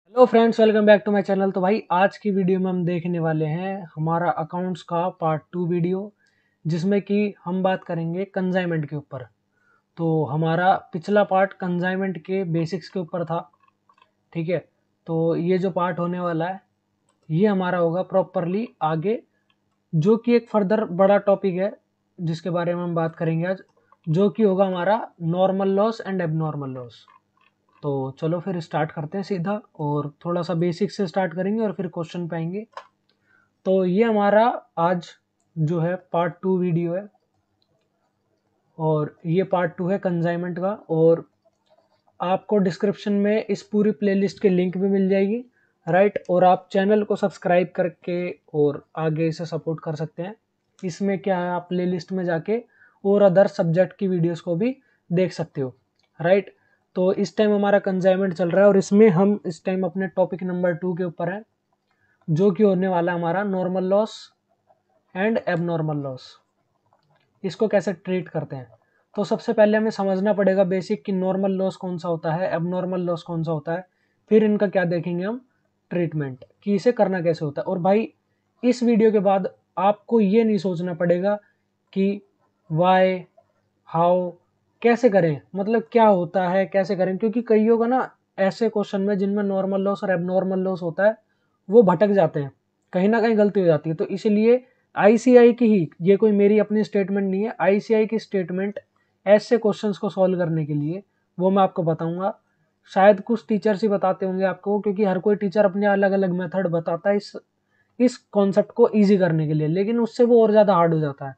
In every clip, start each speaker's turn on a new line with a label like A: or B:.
A: Hello friends, welcome back to my channel. तो भाई आज की वीडियो में हम देखने वाले हैं हमारा अकाउंट्स का पार्ट 2 वीडियो, जिसमें कि हम बात करेंगे कंसाइनमेंट के ऊपर। तो हमारा पिछला पार्ट कंसाइनमेंट के बेसिक्स के ऊपर था, ठीक है। तो ये जो पार्ट होने वाला है ये हमारा होगा प्रॉपरली आगे, जो कि एक फर्दर बड़ा टॉपिक है जिसके बारे में हम बात करेंगे आज, जो कि होगा हमारा normal loss and abnormal loss. तो चलो फिर स्टार्ट करते हैं सीधा, और थोड़ा सा बेसिक से स्टार्ट करेंगे और फिर क्वेश्चन पे आएंगे। तो ये हमारा आज जो है पार्ट 2 वीडियो है, और ये पार्ट 2 है कंसाइनमेंट का। और आपको डिस्क्रिप्शन में इस पूरी प्लेलिस्ट की लिंक भी मिल जाएगी, राइट। और आप चैनल को सब्सक्राइब करके और आगे इसे सपोर्ट कर सकते हैं। इसमें क्या है, आप प्लेलिस्ट में जाके और अदर सब्जेक्ट की वीडियोस को भी देख सकते हो, राइट। तो इस टाइम हमारा कंसाइनमेंट चल रहा है, और इसमें हम इस टाइम अपने टॉपिक नंबर 2 के ऊपर है, जो कि होने वाला है हमारा normal loss and abnormal loss. इसको कैसे ट्रीट करते हैं, तो सबसे पहले हमें समझना पड़ेगा बेसिक कि नॉर्मल लॉस कौन सा होता है, एबनॉर्मल लॉस कौन सा होता है। फिर इनका क्या देखेंगे हम, ट्रीटमेंट, कि इसे करना कैसे होता है। और भाई इस वीडियो के बाद आपको ये नहीं सोचना पड़ेगा कि वाई, हाउ, कैसे करें, मतलब क्या होता है, कैसे करें। क्योंकि कईयों का ना ऐसे क्वेश्चन में जिनमें नॉर्मल लॉस और एबनॉर्मल लॉस होता है, वो भटक जाते हैं, कहीं ना कहीं गलती हो जाती है। तो इसीलिए आईसीआई की ही, ये कोई मेरी अपनी स्टेटमेंट नहीं है, आईसीआई की स्टेटमेंट ऐसे क्वेश्चंस को सॉल्व करने के लिए वो मैं आपको बताऊंगा। शायद कुछ टीचर्स ही बताते होंगे आपको, क्योंकि हर कोई टीचर अपने अलग अलग मेथड बताता है इस कॉन्सेप्ट को इजी करने के लिए, लेकिन उससे वो और ज़्यादा हार्ड हो जाता है।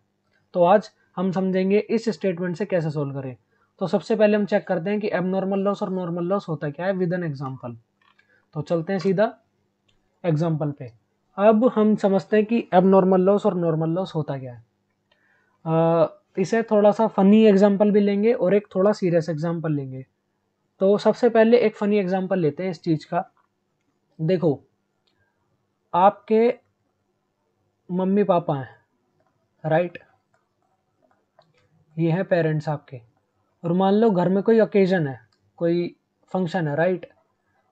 A: तो आज हम समझेंगे इस स्टेटमेंट से कैसे सोल्व करें। तो सबसे पहले हम चेक करते हैं कि एबनॉर्मल लॉस और नॉर्मल लॉस होता क्या है विद एन एग्जांपल। तो चलते हैं सीधा एग्जांपल पे। अब हम समझते हैं कि एबनॉर्मल लॉस और नॉर्मल लॉस होता क्या है। इसे थोड़ा सा फनी एग्जांपल भी लेंगे और एक थोड़ा सीरियस एग्जांपल लेंगे। तो सबसे पहले एक फनी एग्जांपल लेते हैं इस चीज़ का। देखो, आपके मम्मी पापा हैं, राइट, ये हैं पेरेंट्स आपके। और मान लो घर में कोई ओकेजन है, कोई फंक्शन है, राइट।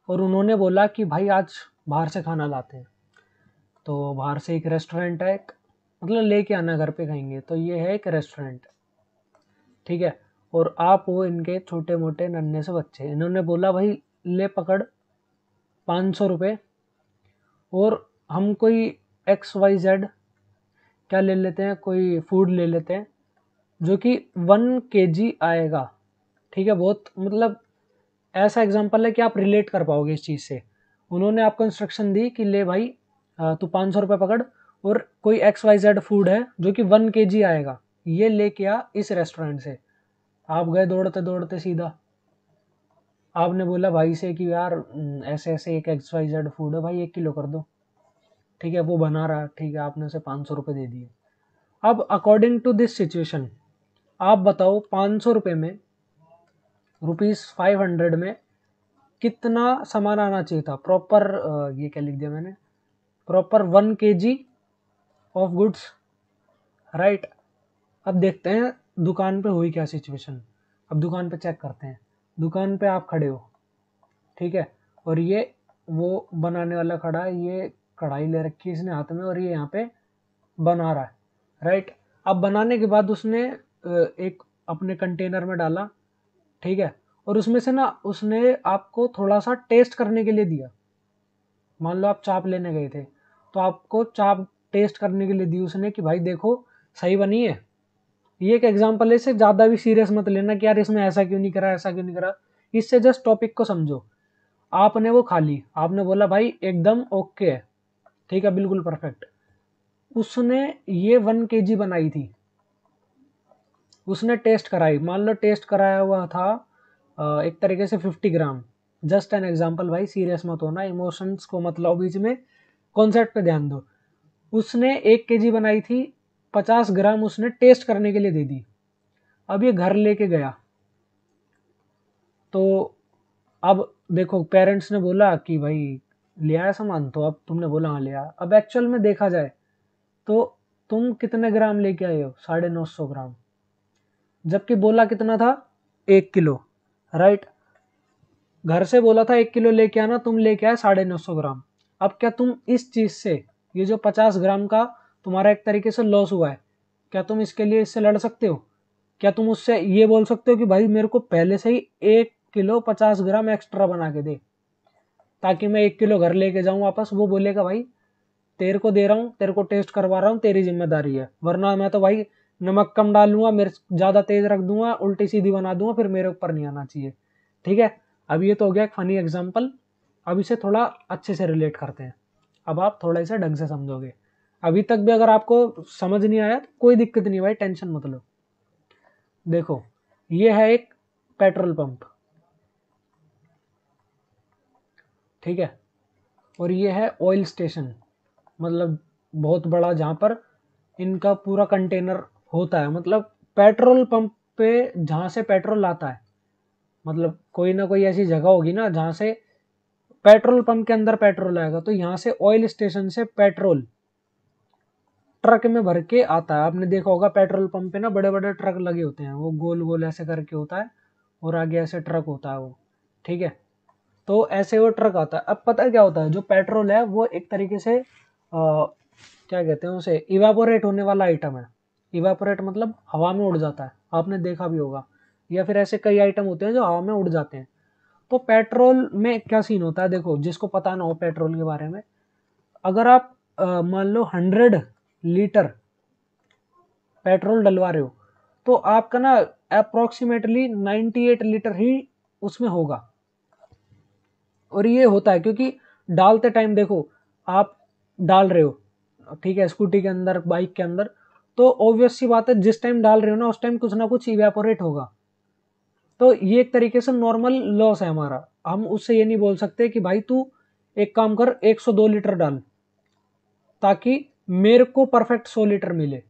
A: और उन्होंने बोला कि भाई आज बाहर से खाना लाते हैं। तो बाहर से एक रेस्टोरेंट है, एक मतलब लेके आना, घर पे खाएंगे। तो ये है एक रेस्टोरेंट, ठीक है। और आप वो इनके छोटे मोटे नन्हे से बच्चे, इन्होंने बोला भाई ले पकड़ 500 रुपये, और हम कोई XYZ क्या ले लेते हैं, कोई फूड ले लेते हैं जो कि 1 kg आएगा, ठीक है। बहुत मतलब ऐसा एग्जांपल है कि आप रिलेट कर पाओगे इस चीज़ से। उन्होंने आपको इंस्ट्रक्शन दी कि ले भाई तू 500 रुपये पकड़, और कोई XYZ फूड है जो कि 1 kg आएगा, ये लेके आ इस रेस्टोरेंट से। आप गए दौड़ते दौड़ते सीधा, आपने बोला भाई से कि यार ऐसे ऐसे एक XYZ फूड है भाई, 1 किलो कर दो, ठीक है। वो बना रहा, ठीक है, आपने उसे 500 रुपये दे दिए। अब अकॉर्डिंग टू दिस सिचुएशन आप बताओ 500 रुपये में, ₹500 में कितना सामान आना चाहिए था प्रॉपर। ये क्या लिख दिया मैंने, proper 1 kg of goods, right. अब देखते हैं दुकान पे हुई क्या सिचुएशन। अब दुकान पे चेक करते हैं। दुकान पे आप खड़े हो, ठीक है। और ये वो बनाने वाला खड़ा है, ये कढ़ाई ले रखी है इसने हाथ में, और ये यहाँ पे बना रहा है, राइट। अब बनाने के बाद उसने एक अपने कंटेनर में डाला, ठीक है। और उसमें से ना उसने आपको थोड़ा सा टेस्ट करने के लिए दिया। मान लो आप चाप लेने गए थे, तो आपको चाप टेस्ट करने के लिए दी उसने कि भाई देखो सही बनी है। ये एक एग्जांपल है, इससे ज़्यादा भी सीरियस मत लेना कि यार इसमें ऐसा क्यों नहीं करा, ऐसा क्यों नहीं करा। इससे जस्ट टॉपिक को समझो। आपने वो खा ली, आपने बोला भाई एकदम ओके है, ठीक है, बिल्कुल परफेक्ट। उसने ये 1 kg बनाई थी, उसने टेस्ट कराई, मान लो टेस्ट कराया हुआ था एक तरीके से 50 ग्राम। जस्ट एन एग्जाम्पल भाई, सीरियस मत होना, इमोशंस को मत लाओ बीच में, कॉन्सेप्ट पे ध्यान दो। उसने 1 kg बनाई थी, 50 ग्राम उसने टेस्ट करने के लिए दे दी। अब ये घर लेके गया, तो अब देखो पेरेंट्स ने बोला कि भाई ले आया सामान, तो अब तुमने बोला हाँ ले आया। अब एक्चुअल में देखा जाए तो तुम कितने ग्राम लेके आए हो, 950 ग्राम, जबकि बोला कितना था, 1 किलो, राइट। घर से बोला था 1 किलो लेके आना, तुम लेके आए 950 ग्राम। अब क्या तुम इस चीज से, ये जो 50 ग्राम का तुम्हारा एक तरीके से लॉस हुआ है, क्या तुम इसके लिए इससे लड़ सकते हो? क्या तुम उससे ये बोल सकते हो कि भाई मेरे को पहले से ही 1 किलो 50 ग्राम एक्स्ट्रा बना के दे, ताकि मैं 1 किलो घर लेके जाऊं वापस? वो बोलेगा भाई तेरे को दे रहा हूँ, तेरे को टेस्ट करवा रहा हूँ, तेरी जिम्मेदारी है, वरना मैं तो भाई नमक कम डालूंगा, मिर्च ज्यादा तेज रख दूंगा, उल्टी सीधी बना दूंगा, फिर मेरे ऊपर नहीं आना चाहिए। ठीक है, अब ये तो हो गया एक फनी एग्जाम्पल। अब इसे थोड़ा अच्छे से रिलेट करते हैं, अब आप थोड़ा इसे ढंग से समझोगे। अभी तक भी अगर आपको समझ नहीं आया तो कोई दिक्कत नहीं भाई, टेंशन मत लो। देखो, ये है एक पेट्रोल पंप, ठीक है, और ये है ऑयल स्टेशन, मतलब बहुत बड़ा, जहाँ पर इनका पूरा कंटेनर होता है। मतलब पेट्रोल पंप पे जहाँ से पेट्रोल आता है, मतलब कोई ना कोई ऐसी जगह होगी ना जहाँ से पेट्रोल पंप के अंदर पेट्रोल आएगा, तो यहाँ से ऑयल स्टेशन से पेट्रोल ट्रक में भर के आता है। आपने देखा होगा पेट्रोल पंप पे ना बड़े बड़े ट्रक लगे होते हैं, वो गोल गोल ऐसे करके होता है, और आगे ऐसे ट्रक होता है वो, ठीक है। तो ऐसे वो ट्रक आता है। अब पता है क्या होता है, जो पेट्रोल है वो एक तरीके से क्या कहते हैं उसे, इवापोरेट होने वाला आइटम है। इवापोरेट मतलब हवा में उड़ जाता है, आपने देखा भी होगा, या फिर ऐसे कई आइटम होते हैं जो हवा में उड़ जाते हैं। तो पेट्रोल में क्या सीन होता है, देखो जिसको पता ना हो पेट्रोल के बारे में, अगर आप मान लो 100 लीटर पेट्रोल डलवा रहे हो, तो आपका ना अप्रोक्सीमेटली 98 लीटर ही उसमें होगा। और ये होता है क्योंकि डालते टाइम देखो, आप डाल रहे हो, ठीक है, स्कूटी के अंदर, बाइक के अंदर, तो ऑब्वियस सी बात है जिस टाइम डाल रहे हो ना उस टाइम कुछ ना कुछ इवेपोरेट होगा। तो ये एक तरीके से नॉर्मल लॉस है हमारा। हम उससे ये नहीं बोल सकते कि भाई तू एक काम कर 102 लीटर डाल ताकि मेरे को परफेक्ट 100 लीटर मिले।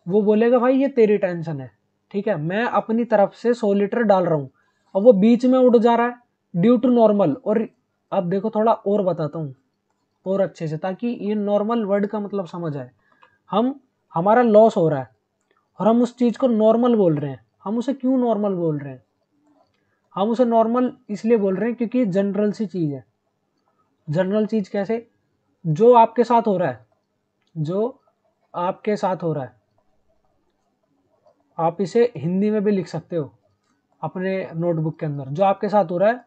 A: वो बोलेगा भाई ये तेरी टेंशन है, ठीक है, मैं अपनी तरफ से 100 लीटर डाल रहा हूँ, और वो बीच में उड़ जा रहा है ड्यू टू नॉर्मल। और अब देखो थोड़ा और बताता हूँ और अच्छे से, ताकि ये नॉर्मल वर्ड का मतलब समझ आए। हम हमारा लॉस हो रहा है और हम उस चीज को नॉर्मल बोल रहे हैं। हम उसे क्यों नॉर्मल बोल रहे हैं? हम उसे नॉर्मल इसलिए बोल रहे हैं क्योंकि जनरल सी चीज है। जनरल चीज कैसे? जो आपके साथ हो रहा है, जो आपके साथ हो रहा है, आप इसे हिंदी में भी लिख सकते हो अपने नोटबुक के अंदर। जो आपके साथ हो रहा है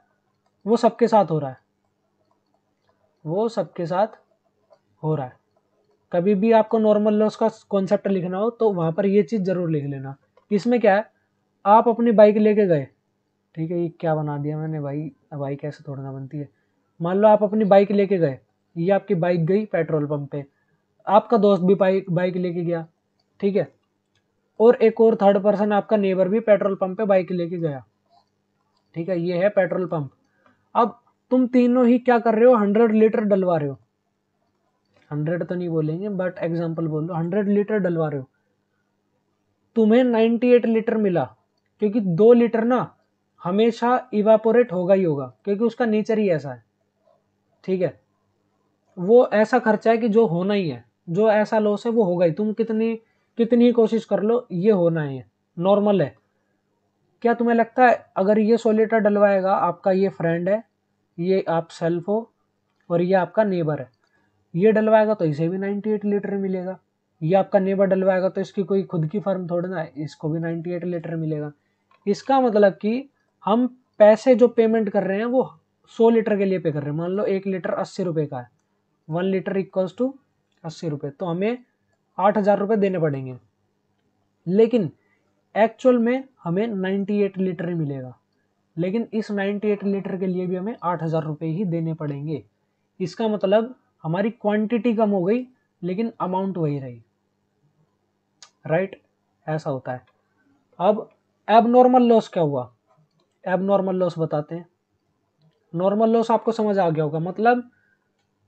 A: वो सबके साथ हो रहा है, वो सबके साथ हो रहा है। कभी भी आपको नॉर्मल लॉस का कॉन्सेप्ट लिखना हो तो वहां पर ये चीज जरूर लिख लेना। इसमें क्या है, आप अपनी बाइक लेके गए, ठीक है, ये क्या बना दिया मैंने भाई, बाइक ऐसे थोड़ा ना बनती है। मान लो आप अपनी बाइक लेके गए, ये आपकी बाइक गई पेट्रोल पंप पे, आपका दोस्त भी बाइक बाइक लेके गया, ठीक है, और एक और थर्ड पर्सन आपका नेबर भी पेट्रोल पंप पे बाइक लेके गया, ठीक है, ये है पेट्रोल पंप। अब तुम तीनों ही क्या कर रहे हो, 100 लीटर डलवा रहे हो। 100 तो नहीं बोलेंगे बट एग्जाम्पल बोल लो, 100 लीटर डलवा रहे हो, तुम्हें 98 लीटर मिला, क्योंकि 2 लीटर ना हमेशा इवापोरेट होगा ही होगा, क्योंकि उसका नेचर ही ऐसा है, ठीक है। वो ऐसा खर्चा है कि जो होना ही है, जो ऐसा लॉस है वो होगा ही, तुम कितनी कितनी ही कोशिश कर लो ये होना है, नॉर्मल है। क्या तुम्हें लगता है अगर ये 100 लीटर डलवाएगा, आपका ये फ्रेंड है, ये आप सेल्फ हो, और ये आपका नेबर है, ये डलवाएगा तो इसे भी 98 लीटर मिलेगा। ये आपका नेबर डलवाएगा तो इसकी कोई खुद की फर्म थोड़ी ना है, इसको भी 98 लीटर मिलेगा। इसका मतलब कि हम पैसे जो पेमेंट कर रहे हैं वो 100 लीटर के लिए पे कर रहे हैं। मान लो 1 लीटर 80 रुपए का है, 1 लीटर इक्वल्स टू 80 रुपये, तो हमें 8,000 रुपये देने पड़ेंगे। लेकिन एक्चुअल में हमें 98 लीटर ही मिलेगा, लेकिन इस 98 लीटर के लिए भी हमें 8,000 रुपये ही देने पड़ेंगे। इसका मतलब हमारी क्वांटिटी कम हो गई लेकिन अमाउंट वही रही, राइट? ऐसा होता है। अब एबनॉर्मल लॉस क्या हुआ, एबनॉर्मल लॉस बताते हैं। नॉर्मल लॉस आपको समझ आ गया होगा, मतलब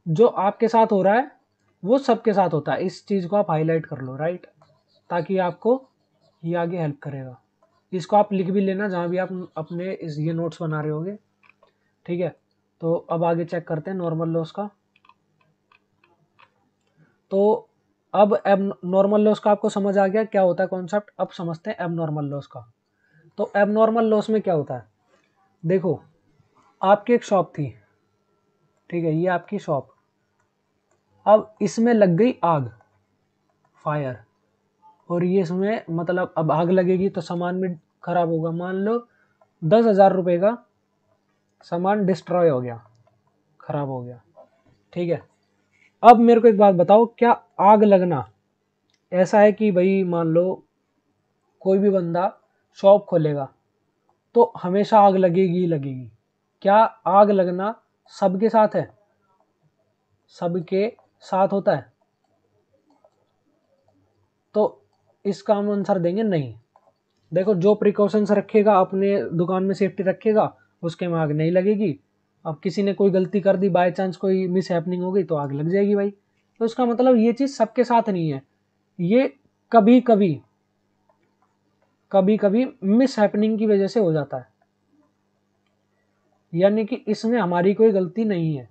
A: जो आपके साथ हो रहा है वो सबके साथ होता है। इस चीज को आप हाईलाइट कर लो, राइट, ताकि आपको ये आगे हेल्प करेगा। इसको आप लिख भी लेना जहां भी आप अपने इस ये नोट्स बना रहे होगे, ठीक है। तो अब आगे चेक करते हैं नॉर्मल लॉस का। तो अब एब नॉर्मल लॉस का आपको समझ आ गया क्या होता है कॉन्सेप्ट। अब समझते हैं एब नॉर्मल लॉस का। तो एब नॉर्मल लॉस में क्या होता है, देखो आपकी एक शॉप थी, ठीक है, ये आपकी शॉप, अब इसमें लग गई आग, फायर, और ये इसमें मतलब अब आग लगेगी तो सामान भी खराब होगा। मान लो 10,000 रुपये का सामान डिस्ट्रॉय हो गया, खराब हो गया, ठीक है। अब मेरे को एक बात बताओ, क्या आग लगना ऐसा है कि भाई मान लो कोई भी बंदा शॉप खोलेगा तो हमेशा आग लगेगी ही लगेगी? क्या आग लगना सबके साथ है, सबके साथ होता है? तो इसका हम आंसर देंगे नहीं। देखो, जो प्रिकॉशंस रखेगा, अपने दुकान में सेफ्टी रखेगा, उसके में आग नहीं लगेगी। अब किसी ने कोई गलती कर दी, बाय चांस कोई मिस हैपनिंग हो गई तो आग लग जाएगी भाई। तो इसका मतलब ये चीज़ सबके साथ नहीं है, ये कभी कभी कभी कभी मिस हैपनिंग की वजह से हो जाता है, यानी कि इसमें हमारी कोई गलती नहीं है।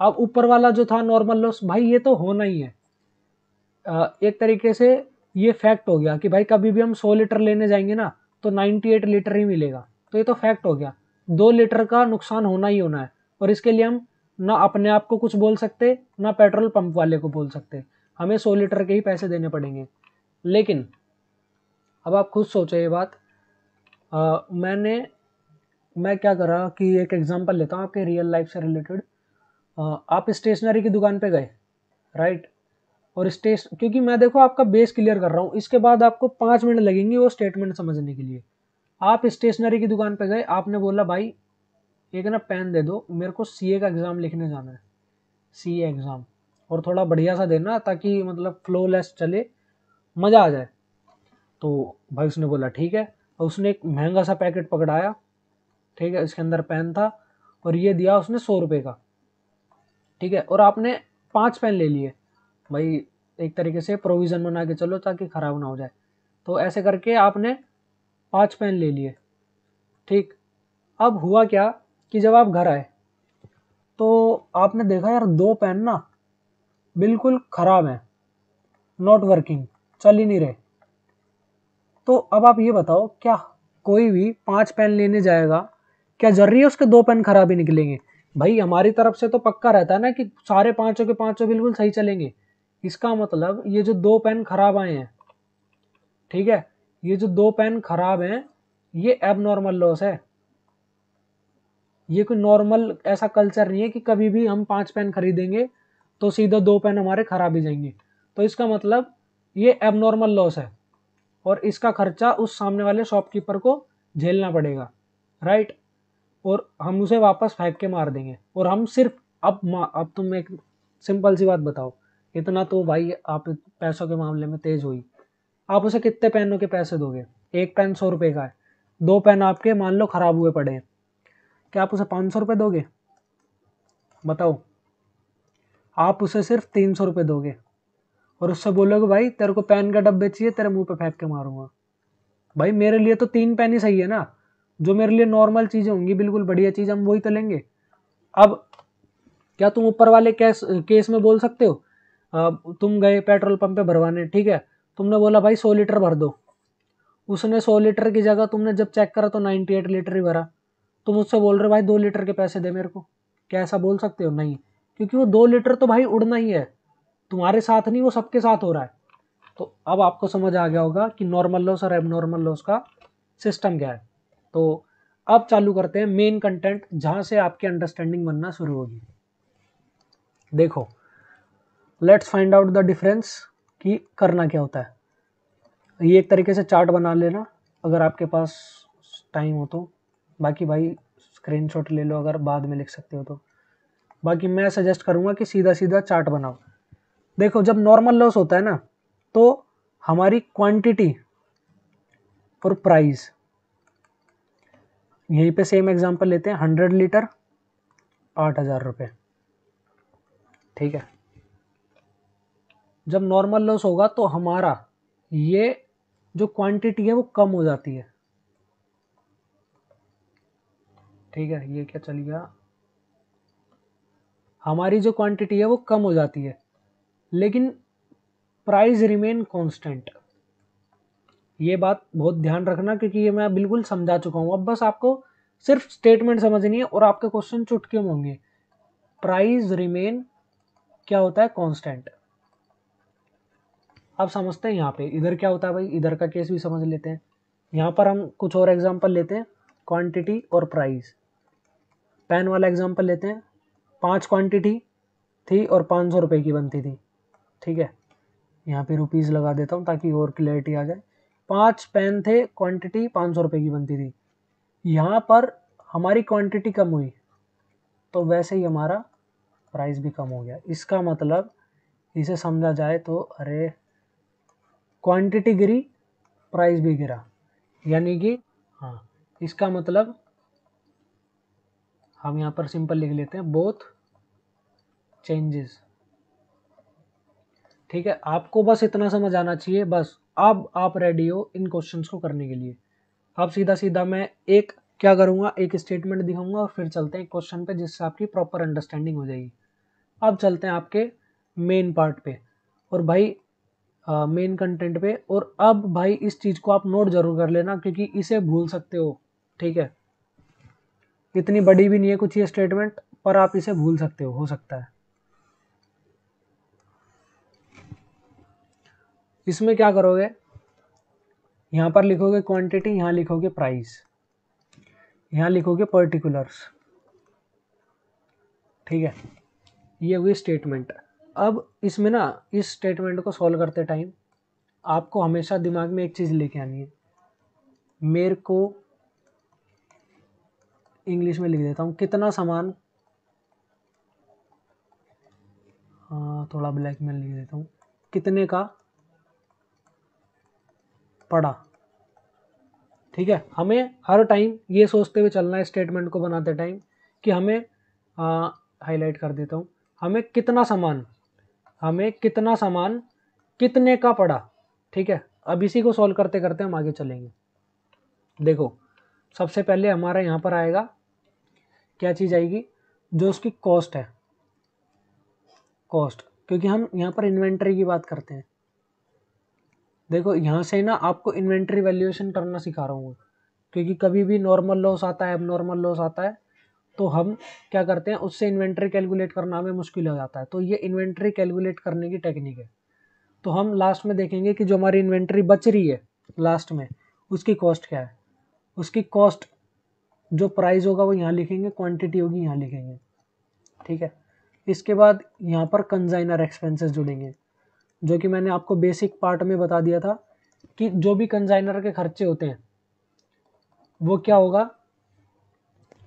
A: अब ऊपर वाला जो था नॉर्मल लॉस, भाई ये तो होना ही है। एक तरीके से ये फैक्ट हो गया कि भाई कभी भी हम 100 लीटर लेने जाएंगे ना तो 98 लीटर ही मिलेगा, तो ये तो फैक्ट हो गया, 2 लीटर का नुकसान होना ही होना है। और इसके लिए हम ना अपने आप को कुछ बोल सकते, ना पेट्रोल पंप वाले को बोल सकते, हमें 100 लीटर के ही पैसे देने पड़ेंगे। लेकिन अब आप खुद सोचो ये बात, मैं क्या करा कि एक एग्जांपल लेता हूँ आपके रियल लाइफ से रिलेटेड। आप स्टेशनरी की दुकान पे गए, राइट, और क्योंकि मैं देखो आपका बेस क्लियर कर रहा हूँ, इसके बाद आपको 5 मिनट लगेंगे वो स्टेटमेंट समझने के लिए। आप स्टेशनरी की दुकान पे गए, आपने बोला भाई एक ना पेन दे दो, मेरे को सीए का एग्ज़ाम लिखने जाना है, सीए एग्ज़ाम, और थोड़ा बढ़िया सा देना ताकि मतलब फ्लोलेस चले, मज़ा आ जाए। तो भाई उसने बोला ठीक है, और उसने एक महंगा सा पैकेट पकड़ाया, ठीक है, इसके अंदर पेन था, और ये दिया उसने 100 रुपये का, ठीक है, और आपने 5 पेन ले लिए, भाई एक तरीके से प्रोविज़न बना के चलो ताकि ख़राब ना हो जाए। तो ऐसे करके आपने 5 पेन ले लिए, ठीक। अब हुआ क्या कि जब आप घर आए तो आपने देखा यार 2 पेन ना बिल्कुल ख़राब हैं, नॉट वर्किंग, चल ही नहीं रहे। तो अब आप ये बताओ, क्या कोई भी 5 पेन लेने जाएगा, क्या जरूरी है उसके 2 पेन खराब ही निकलेंगे? भाई हमारी तरफ से तो पक्का रहता है ना कि सारे पांचों के पांचों बिल्कुल सही चलेंगे। इसका मतलब ये जो 2 पेन खराब आए हैं, ठीक है, ये जो 2 पेन खराब हैं, ये एबनॉर्मल लॉस है। ये कोई नॉर्मल ऐसा कल्चर नहीं है कि कभी भी हम 5 पेन खरीदेंगे तो सीधा 2 पेन हमारे खराब ही जाएंगे। तो इसका मतलब ये एबनॉर्मल लॉस है, और इसका खर्चा उस सामने वाले शॉपकीपर को झेलना पड़ेगा, राइट। और हम उसे वापस फेंक के मार देंगे, और हम सिर्फ अब तुम एक सिंपल सी बात बताओ, इतना तो भाई आप पैसों के मामले में तेज हुई, आप उसे कितने पेनों के पैसे दोगे? एक पेन 100 रुपये का है, 2 पेन आपके मान लो खराब हुए पड़े हैं, क्या आप उसे 500 रुपये दोगे? बताओ। आप उसे सिर्फ 300 रुपये दोगे, और उससे बोलोगे भाई तेरे को पेन का डब्बे चाहिए, तेरे मुंह पे फेंक के मारूंगा। भाई मेरे लिए तो 3 पेन ही सही है ना, जो मेरे लिए नॉर्मल चीजें होंगी, बिल्कुल बढ़िया चीज, हम वही तो लेंगे। अब क्या तुम ऊपर वाले केस में बोल सकते हो? तुम गए पेट्रोल पंप पे भरवाने, ठीक है, तुमने बोला भाई 100 लीटर भर दो, उसने 100 लीटर की जगह तुमने जब चेक करा तो 98 लीटर ही भरा, तुम उससे बोल रहे हो भाई 2 लीटर के पैसे दे मेरे को, क्या ऐसा बोल सकते हो? नहीं, क्योंकि वो 2 लीटर तो भाई उड़ना ही है, तुम्हारे साथ नहीं, वो सबके साथ हो रहा है। तो अब आपको समझ आ गया होगा कि नॉर्मल लॉस और एबनॉर्मल लॉस का सिस्टम क्या है। तो अब चालू करते हैं मेन कंटेंट, जहां से आपकी अंडरस्टैंडिंग बनना शुरू होगी। देखो, let's find out the difference कि करना क्या होता है। ये एक तरीके से चार्ट बना लेना अगर आपके पास टाइम हो तो, बाकी भाई स्क्रीनशॉट ले लो अगर बाद में लिख सकते हो तो। बाकी मैं सजेस्ट करूंगा कि सीधा सीधा चार्ट बनाओ। देखो, जब नॉर्मल लॉस होता है ना तो हमारी क्वांटिटी और प्राइस, यहीं पे सेम एग्जांपल लेते हैं, 100 लीटर 8,000 रुपये, ठीक है। जब नॉर्मल लॉस होगा तो हमारा ये जो क्वांटिटी है वो कम हो जाती है, ठीक है, ये क्या चल गया, हमारी जो क्वांटिटी है वो कम हो जाती है, लेकिन प्राइस रिमेन कांस्टेंट। ये बात बहुत ध्यान रखना, क्योंकि ये मैं बिल्कुल समझा चुका हूँ, अब बस आपको सिर्फ स्टेटमेंट समझनी है और आपके क्वेश्चन चुटकियों में होंगे। प्राइस रिमेन क्या होता है, कांस्टेंट। आप समझते हैं यहाँ पे इधर क्या होता है भाई, इधर का केस भी समझ लेते हैं। यहाँ पर हम कुछ और एग्जांपल लेते हैं, क्वांटिटी और प्राइस। पेन वाला एग्जांपल लेते हैं। 5 क्वांटिटी थी और 500 रुपये की बनती थी, ठीक है। यहाँ पे रुपीज़ लगा देता हूँ ताकि और क्लैरिटी आ जाए। 5 पेन थे, क्वांटिटी 500 रुपये की बनती थी। यहाँ पर हमारी क्वांटिटी कम हुई तो वैसे ही हमारा प्राइस भी कम हो गया। इसका मतलब इसे समझा जाए तो अरे क्वांटिटी गिरी, प्राइस भी गिरा, यानी कि हाँ, इसका मतलब हम यहाँ पर सिंपल लिख लेते हैं, बोथ चेंजेस। ठीक है, आपको बस इतना समझ आना चाहिए बस। अब आप रेडी हो इन क्वेश्चंस को करने के लिए। अब सीधा सीधा मैं एक क्या करूँगा, एक स्टेटमेंट दिखाऊंगा और फिर चलते हैं क्वेश्चन पे, जिससे आपकी प्रॉपर अंडरस्टैंडिंग हो जाएगी। अब चलते हैं आपके मेन पार्ट पे और भाई मेन कंटेंट पे। और अब भाई इस चीज़ को आप नोट जरूर कर लेना क्योंकि इसे भूल सकते हो, ठीक है। इतनी बड़ी भी नहीं है कुछ ये स्टेटमेंट, पर आप इसे भूल सकते हो सकता है। इसमें क्या करोगे, यहाँ पर लिखोगे क्वांटिटी, यहाँ लिखोगे प्राइस, यहाँ लिखोगे पर्टिकुलर्स, ठीक है। ये हुई स्टेटमेंट। अब इसमें ना, इस स्टेटमेंट को सॉल्व करते टाइम आपको हमेशा दिमाग में एक चीज़ लेके आनी है। मेरे को इंग्लिश में लिख देता हूँ, कितना सामान, थोड़ा ब्लैक में लिख देता हूँ, कितने का पड़ा, ठीक है। हमें हर टाइम ये सोचते हुए चलना है स्टेटमेंट को बनाते टाइम कि हमें हाईलाइट कर देता हूँ, हमें कितना सामान कितने का पड़ा, ठीक है। अब इसी को सॉल्व करते करते हम आगे चलेंगे। देखो, सबसे पहले हमारा यहाँ पर आएगा, क्या चीज़ आएगी, जो उसकी कॉस्ट है, कॉस्ट, क्योंकि हम यहाँ पर इन्वेंट्री की बात करते हैं। देखो यहाँ से ना आपको इन्वेंट्री वैल्यूएशन करना सिखा रहा हूँ, क्योंकि कभी भी नॉर्मल लॉस आता है, एबनॉर्मल लॉस आता है, तो हम क्या करते हैं, उससे इन्वेंट्री कैलकुलेट करना हमें मुश्किल हो जाता है। तो ये इन्वेंट्री कैलकुलेट करने की टेक्निक है। तो हम लास्ट में देखेंगे कि जो हमारी इन्वेंट्री बच रही है लास्ट में, उसकी कॉस्ट क्या है। उसकी कॉस्ट, जो प्राइस होगा वो यहाँ लिखेंगे, क्वांटिटी होगी यहाँ लिखेंगे, ठीक है। इसके बाद यहाँ पर कंजाइनर एक्सपेंसेस जुड़ेंगे, जो कि मैंने आपको बेसिक पार्ट में बता दिया था कि जो भी कंजाइनर के खर्चे होते हैं वो क्या होगा,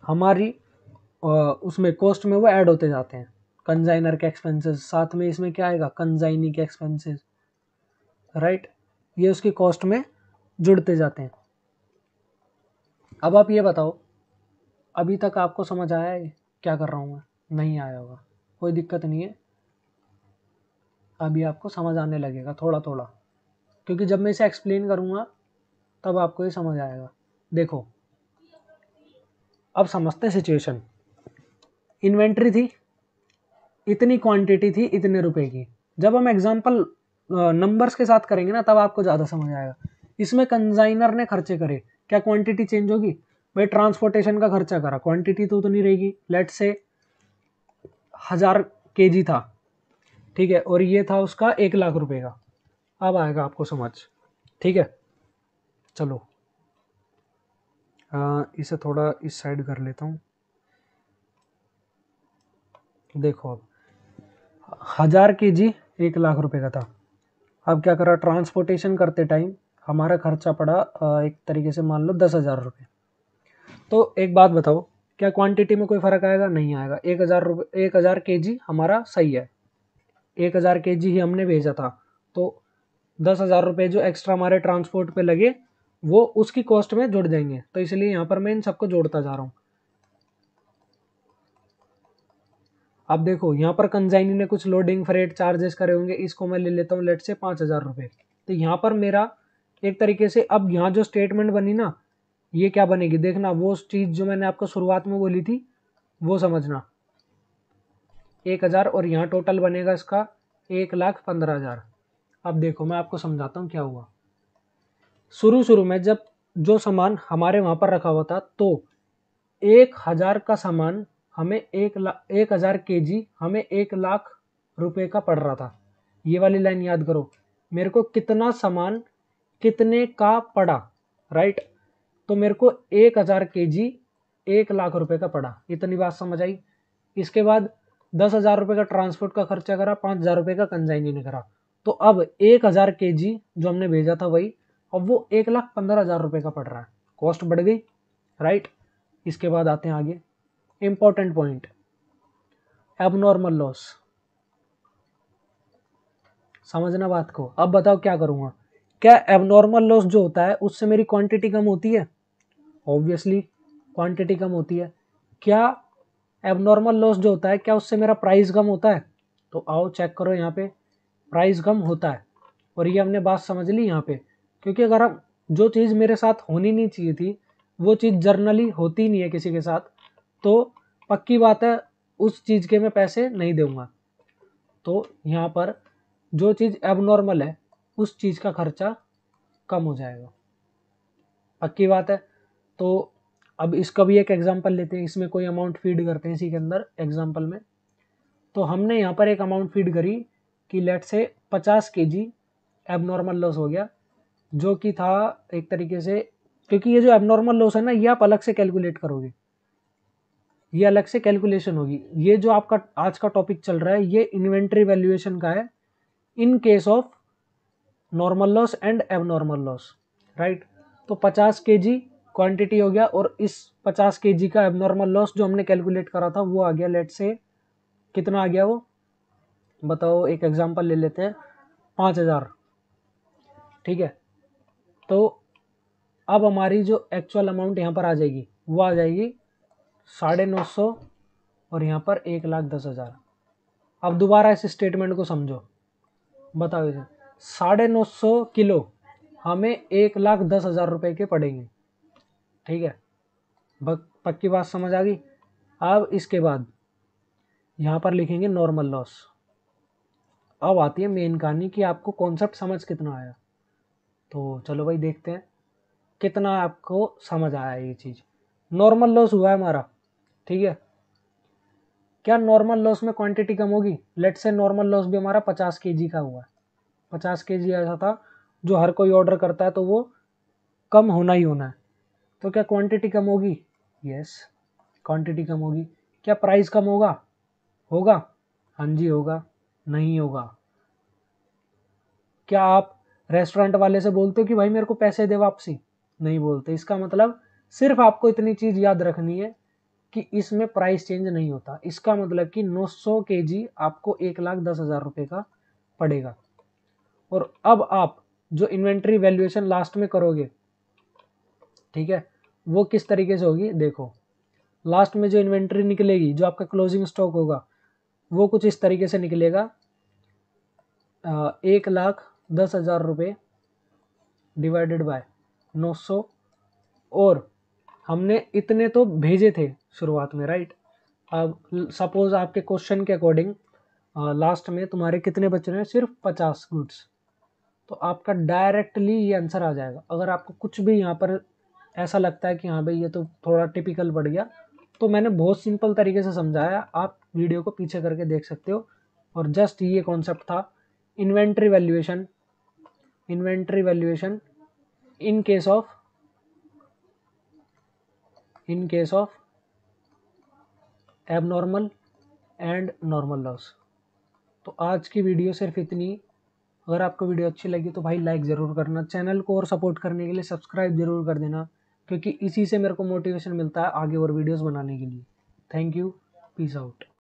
A: हमारी उसमें कॉस्ट में वो ऐड होते जाते हैं। कंजाइनर के एक्सपेंसेस, साथ में इसमें क्या आएगा, कंजाइनी के एक्सपेंसेस, राइट। ये उसकी कॉस्ट में जुड़ते जाते हैं। अब आप ये बताओ, अभी तक आपको समझ आया है क्या कर रहा हूँ मैं? नहीं आया होगा, कोई दिक्कत नहीं है, अभी आपको समझ आने लगेगा थोड़ा थोड़ा, क्योंकि जब मैं इसे एक्सप्लेन करूँगा तब आपको ये समझ आएगा। देखो, अब समझते हैं सिचुएशन। इन्वेंट्री थी, इतनी क्वांटिटी थी इतने रुपए की। जब हम एग्जांपल नंबर्स के साथ करेंगे ना, तब आपको ज़्यादा समझ आएगा। इसमें कंजाइनर ने खर्चे करे, क्या क्वांटिटी चेंज होगी भाई? ट्रांसपोर्टेशन का खर्चा करा, क्वांटिटी तो नहीं रहेगी। लेट से 1000 kg था, ठीक है, और ये था उसका 1 लाख रुपए का। अब आएगा आपको समझ, ठीक है। चलो इसे थोड़ा इस साइड कर लेता हूँ। देखो, अब 1000 kg 1 लाख रुपए का था। अब क्या करा, ट्रांसपोर्टेशन करते टाइम हमारा खर्चा पड़ा एक तरीके से मान लो 10,000 रुपये। तो एक बात बताओ, क्या क्वांटिटी में कोई फ़र्क आएगा? नहीं आएगा। 1,000 kg हमारा सही है, 1,000 kg ही हमने भेजा था, तो 10,000 रुपये जो एक्स्ट्रा हमारे ट्रांसपोर्ट पे लगे वो उसकी कॉस्ट में जुड़ जाएंगे। तो इसलिए यहाँ पर मैं इन सबको जोड़ता जा रहा हूँ। अब देखो, यहाँ पर कंजाइनी ने कुछ लोडिंग फ्रेट चार्जेस करे होंगे, इसको मैं ले लेता हूँ लेट से 5,000 रुपये। तो यहाँ पर मेरा एक तरीके से, अब यहाँ जो स्टेटमेंट बनी ना, ये क्या बनेगी देखना, वो चीज़ जो मैंने आपको शुरुआत में बोली थी वो समझना। 1,000 और यहाँ टोटल बनेगा इसका 1,15,000। अब देखो मैं आपको समझाता हूँ क्या हुआ। शुरू में जब जो सामान हमारे वहाँ पर रखा हुआ था, तो 1000 का सामान हमें 1000 केजी हमें 1,00,000 रुपए का पड़ रहा था। ये वाली लाइन याद करो, मेरे को कितना सामान कितने का पड़ा, राइट। तो मेरे को 1000 केजी 1,00,000 रुपए का पड़ा, इतनी बात समझ आई। इसके बाद 10,000 रुपए का ट्रांसपोर्ट का खर्चा करा, 5,000 रुपए का कंसाइनी ने करा। तो अब 1000 केजी जो हमने भेजा था वही, अब वो 1,15,000 रुपए का पड़ रहा है, कॉस्ट बढ़ गई, राइट। इसके बाद आते हैं आगे, इंपॉर्टेंट पॉइंट, एबनॉर्मल लॉस। समझना बात को। अब बताओ क्या करूंगा, क्या एबनॉर्मल लॉस जो होता है उससे मेरी क्वांटिटी कम होती है? ऑब्वियसली क्वांटिटी कम होती है। क्या एबनॉर्मल लॉस जो होता है क्या उससे मेरा प्राइस कम होता है? तो आओ चेक करो, यहाँ पे प्राइस कम होता है। और ये हमने बात समझ ली यहाँ पे, क्योंकि अगर हम जो चीज़ मेरे साथ होनी नहीं चाहिए थी वो चीज़ जर्नली होती नहीं है किसी के साथ, तो पक्की बात है उस चीज़ के मैं पैसे नहीं दूंगा। तो यहाँ पर जो चीज़ एबनॉर्मल है उस चीज़ का खर्चा कम हो जाएगा, पक्की बात है। तो अब इसका भी एक एग्जांपल लेते हैं, इसमें कोई अमाउंट फीड करते हैं इसी के अंदर एग्जांपल में। तो हमने यहाँ पर एक अमाउंट फीड करी कि लेट से 50 केजी एबनॉर्मल लॉस हो गया, जो कि था एक तरीके से, क्योंकि ये जो एबनॉर्मल लॉस है ना ये आप अलग से कैलकुलेट करोगे, ये अलग से कैलकुलेशन होगी। ये जो आपका आज का टॉपिक चल रहा है ये इन्वेंट्री वैल्यूएशन का है, in case of normal loss and abnormal loss, right. तो 50 केजी क्वांटिटी हो गया, और इस 50 केजी का एबनॉर्मल लॉस जो हमने कैलकुलेट करा था वो आ गया, लेट से कितना आ गया वो बताओ, एक एग्जांपल ले लेते हैं, 5,000, ठीक है। तो अब हमारी जो एक्चुअल अमाउंट यहाँ पर आ जाएगी वो आ जाएगी 950, और यहाँ पर 1,10,000। अब दोबारा इस स्टेटमेंट को समझो, बताओ इसे, 950 किलो हमें 1,10,000 रुपए के पड़ेंगे, ठीक है। पक्की बात समझ आ गई। अब इसके बाद यहाँ पर लिखेंगे नॉर्मल लॉस। अब आती है मेन कहानी कि आपको कॉन्सेप्ट समझ कितना आया। तो चलो भाई देखते हैं कितना आपको समझ आया ये चीज़। नॉर्मल लॉस हुआ है हमारा, ठीक है। क्या नॉर्मल लॉस में क्वांटिटी कम होगी? लेट से नॉर्मल लॉस भी हमारा 50 केजी का हुआ है, 50 केजी ऐसा था जो हर कोई ऑर्डर करता है तो वो कम होना ही होना है। तो क्या क्वांटिटी कम होगी? यस, क्वांटिटी कम होगी। क्या प्राइस कम होगा? होगा, हाँ जी होगा। नहीं होगा। क्या आप रेस्टोरेंट वाले से बोलते हो कि भाई मेरे को पैसे दे वापसी? नहीं बोलते। इसका मतलब सिर्फ आपको इतनी चीज़ याद रखनी है कि इसमें प्राइस चेंज नहीं होता। इसका मतलब कि 900 केजी आपको 1,10,000 रुपये का पड़ेगा। और अब आप जो इन्वेंट्री वैल्यूएशन लास्ट में करोगे, ठीक है, वो किस तरीके से होगी देखो। लास्ट में जो इन्वेंट्री निकलेगी, जो आपका क्लोजिंग स्टॉक होगा, वो कुछ इस तरीके से निकलेगा, 1,10,000 रुपये डिवाइडेड बाय 900, और हमने इतने तो भेजे थे शुरुआत में, राइट। अब सपोज आपके क्वेश्चन के अकॉर्डिंग लास्ट में तुम्हारे कितने बच रहे हैं? सिर्फ 50 गुड्स। तो आपका डायरेक्टली ये आंसर आ जाएगा। अगर आपको कुछ भी यहाँ पर ऐसा लगता है कि हाँ भाई ये तो थोड़ा टिपिकल बढ़ गया, तो मैंने बहुत सिंपल तरीके से समझाया, आप वीडियो को पीछे करके देख सकते हो। और जस्ट ये कॉन्सेप्ट था inventory valuation, inventory valuation in case of abnormal and normal loss. तो आज की वीडियो सिर्फ इतनी। अगर आपको वीडियो अच्छी लगी तो भाई लाइक ज़रूर करना, चैनल को और सपोर्ट करने के लिए सब्सक्राइब ज़रूर कर देना, क्योंकि इसी से मेरे को मोटिवेशन मिलता है आगे और वीडियोस बनाने के लिए। Thank you, peace out.